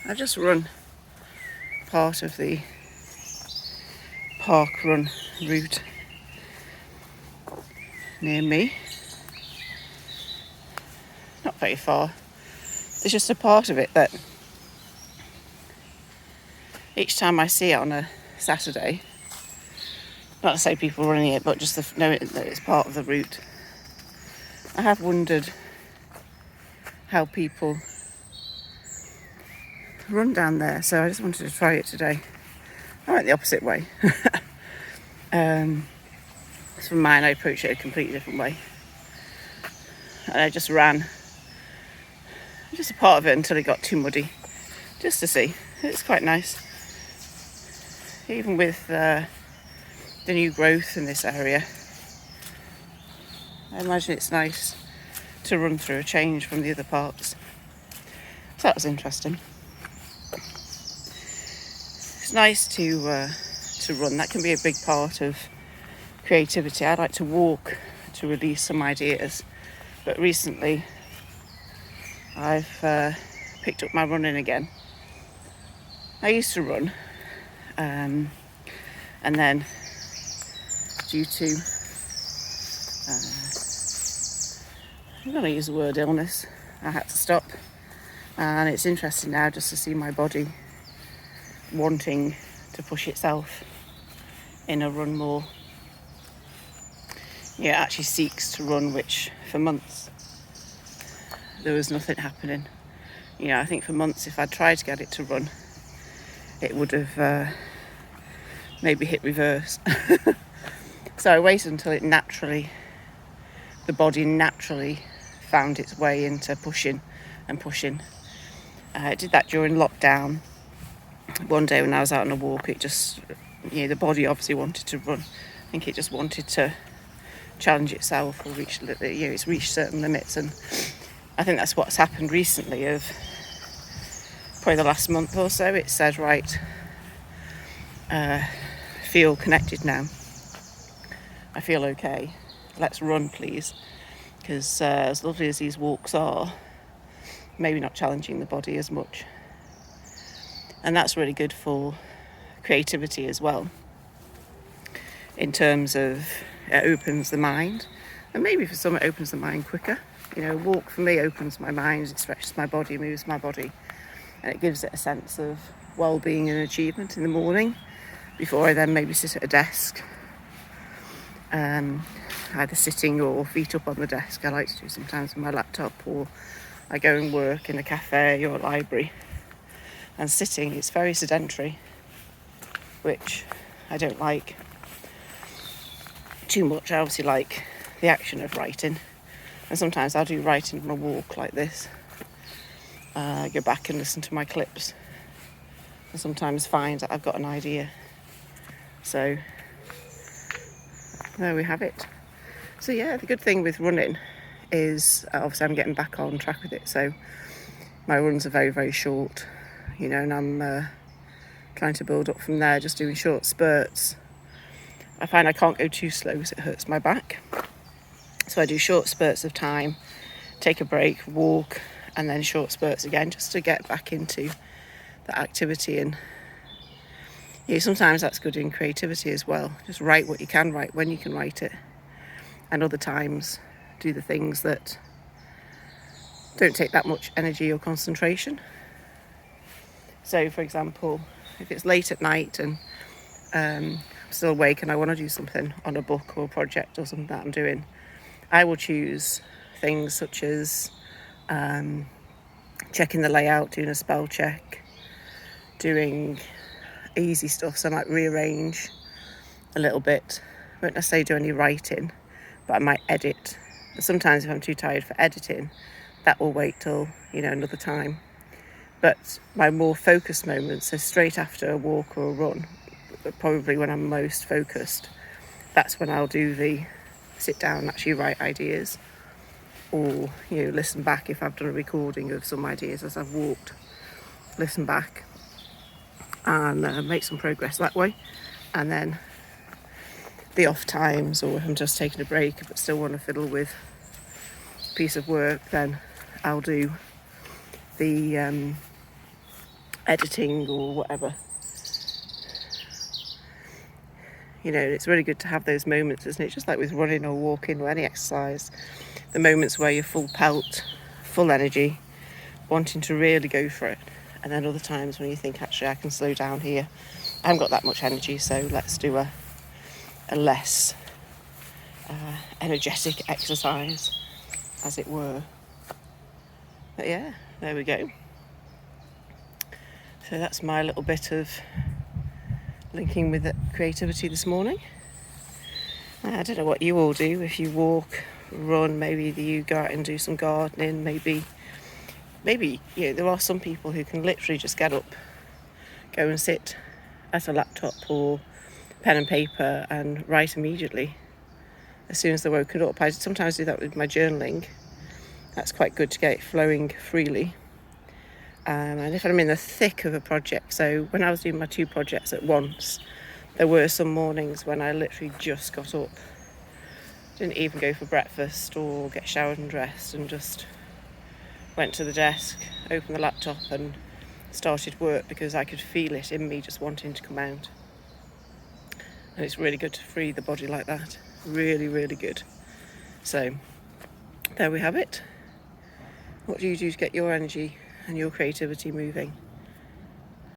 I've just run part of the park run route near me. Not very far. There's just a part of it that each time I see it on a Saturday, not to say people running it, but just knowing that it's part of the route, I have wondered how people run down there, so I just wanted to try it today. I went the opposite way. From mine, I approached it a completely different way. And I just ran just a part of it until it got too muddy, just to see. It's quite nice. Even with the new growth in this area, I imagine it's nice to run through a change from the other parts. So that was interesting. It's nice to run. That can be a big part of creativity. I like to walk to release some ideas, but recently I've picked up my running again. I used to run, and then due to I'm going to use the word illness, I had to stop. And it's interesting now just to see my body wanting to push itself in a run more. Yeah, it actually seeks to run, which for months there was nothing happening. You know, I think for months if I'd tried to get it to run, it would have maybe hit reverse. So I waited until the body naturally found its way into pushing and pushing. I did that during lockdown. One day when I was out on a walk, it just, the body obviously wanted to run. I think it just wanted to challenge itself or reach, it's reached certain limits. And I think that's what's happened recently, of probably the last month or so. It said, right, feel connected now. I feel okay. Let's run, please. Because as lovely as these walks are, maybe not challenging the body as much. And that's really good for creativity as well, in terms of it opens the mind. And maybe for some it opens the mind quicker. Walk for me opens my mind, it stretches my body, moves my body, and it gives it a sense of well-being and achievement in the morning before I then maybe sit at a desk, either sitting or feet up on the desk. I like to do sometimes with my laptop, or I go and work in a cafe or a library. And sitting, it's very sedentary, which I don't like too much. I obviously like the action of writing, and sometimes I'll do writing on a walk like this. Go back and listen to my clips, and sometimes find that I've got an idea. So there we have it. So yeah, the good thing with running is obviously I'm getting back on track with it. So my runs are very, very short, and I'm trying to build up from there, just doing short spurts. I find I can't go too slow because it hurts my back. So I do short spurts of time, take a break, walk, and then short spurts again, just to get back into the activity. And sometimes that's good in creativity as well. Just write what you can write when you can write it. And other times do the things that don't take that much energy or concentration. So for example, if it's late at night and I'm still awake and I want to do something on a book or a project or something that I'm doing, I will choose things such as checking the layout, doing a spell check, doing easy stuff. So I might rearrange a little bit. I won't necessarily do any writing, but I might edit. Sometimes if I'm too tired for editing, that will wait till, another time. But my more focused moments, so straight after a walk or a run, probably when I'm most focused, that's when I'll do the sit down and actually write ideas, or listen back if I've done a recording of some ideas as I've walked, listen back and make some progress that way. And then the off times, or if I'm just taking a break but still want to fiddle with a piece of work, then I'll do the editing or whatever. You know, it's really good to have those moments, isn't it? Just like with running or walking or any exercise, the moments where you're full pelt, full energy, wanting to really go for it. And then other times when you think, actually, I can slow down here. I haven't got that much energy, so let's do a less energetic exercise, as it were. But yeah, there we go. So that's my little bit of linking with creativity this morning. I don't know what you all do. If you walk, run, maybe you go out and do some gardening, maybe you know, there are some people who can literally just get up, go and sit at a laptop or pen and paper and write immediately as soon as they're woken up. I sometimes do that with my journaling. That's quite good to get it flowing freely. And if I'm in the thick of a project, so when I was doing my 2 projects at once, there were some mornings when I literally just got up, didn't even go for breakfast or get showered and dressed, and just went to the desk, opened the laptop and started work, because I could feel it in me just wanting to come out. And it's really good to free the body like that. Really, really good. So there we have it. What do you do to get your energy and your creativity moving?